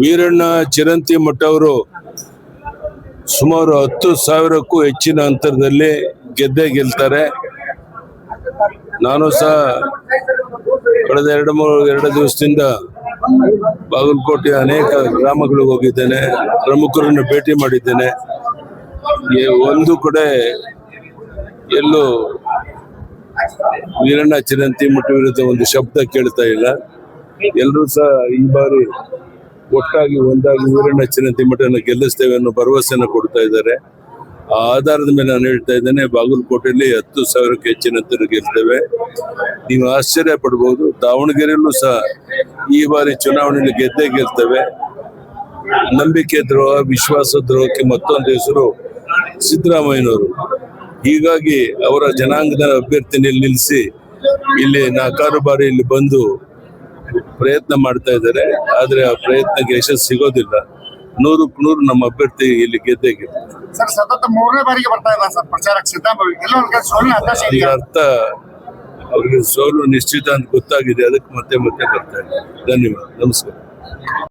ವೀರಣ್ಣ ಚಿರಂತಿಮಠ ಅವರು ಸುಮಾರು 10,000ಕ್ಕೂ ಹೆಚ್ಚಿನ ಅಂತರದಲ್ಲಿ ಗೆಲ್ತಾರೆ. ನಾನು ಸಹ ಕಳೆದ ಎರಡು ದಿವಸದಿಂದ ಬಾಗಲಕೋಟೆ ಅನೇಕ ಗ್ರಾಮಗಳಿಗೆ ಹೋಗಿದ್ದೇನೆ, ಪ್ರಮುಖರನ್ನು ಭೇಟಿ ಮಾಡಿದ್ದೇನೆ. ಒಂದು ಕಡೆ ಎಲ್ಲೂ ವೀರಣ್ಣ ಚಿರಂತಿಮಠ ವಿರುದ್ಧ ಒಂದು ಶಬ್ದ ಕೇಳ್ತಾ ಇಲ್ಲ. ಎಲ್ಲರೂ ಸಹ ಈ ಬಾರಿ ಒಟ್ಟಾಗಿ ಒಂದಾಗಿ ವೀರಣ್ಣ ಚಿರಂತಿಮಠನ ಗೆಲ್ಲಿಸ್ತೇವೆ ಅನ್ನೋ ಭರವಸೆಯನ್ನು ಕೊಡ್ತಾ ಇದ್ದಾರೆ. ಆ ಆಧಾರದ ಮೇಲೆ ನಾನು ಹೇಳ್ತಾ ಇದ್ದೇನೆ, ಬಾಗಲಕೋಟೆಯಲ್ಲಿ 10,000ಕ್ಕೆ ಹೆಚ್ಚಿನ ಅಂತರ ಗೆಲ್ತೇವೆ. ನೀವು ಆಶ್ಚರ್ಯ ಪಡ್ಬೋದು, ದಾವಣಗೆರೆಯಲ್ಲೂ ಸಹ ಈ ಬಾರಿ ಚುನಾವಣೆಯಲ್ಲಿ ಗೆಲ್ತೇವೆ. ನಂಬಿಕೆ ದ್ರೋಹ, ವಿಶ್ವಾಸ ದ್ರೋಹಕ್ಕೆ ಮತ್ತೊಂದು ಹೆಸರು ಸಿದ್ದರಾಮಯ್ಯನವರು. ಹೀಗಾಗಿ ಅವರ ಜನಾಂಗದ ಅಭ್ಯರ್ಥಿನಿ ನಿಲ್ಲಿಸಿ ಇಲ್ಲಿ 4 ಬಾರಿ ಇಲ್ಲಿ ಬಂದು ಪ್ರಯತ್ನ ಮಾಡ್ತಾ ಇದ್ದಾರೆ. ಆದ್ರೆ ಆ ಪ್ರಯತ್ನಕ್ಕೆ ಯಶಸ್ಸು ಸಿಗೋದಿಲ್ಲ. 100ಕ್ಕೆ 100 ನಮ್ಮ ಅಭ್ಯರ್ಥಿ ಇಲ್ಲಿ ಗೆದ್ದೇ ಸರ್. ಸತತ 3ನೇ ಬಾರಿಗೆ ಬರ್ತಾ ಇದ್ದಾರೆ ಸರ್ ಪ್ರಚಾರಕ್ಕೆ ಸಿದ್ದರಾಮಯ್ಯ. ಅರ್ಥ ಅವ್ರಿಗೆ ಸೋಲು ನಿಶ್ಚಿತ ಅಂತ ಗೊತ್ತಾಗಿದೆ. ಅದಕ್ಕೆ ಮತ್ತೆ ಬರ್ತಾ ಇದೆ. ಧನ್ಯವಾದ, ನಮಸ್ಕಾರ.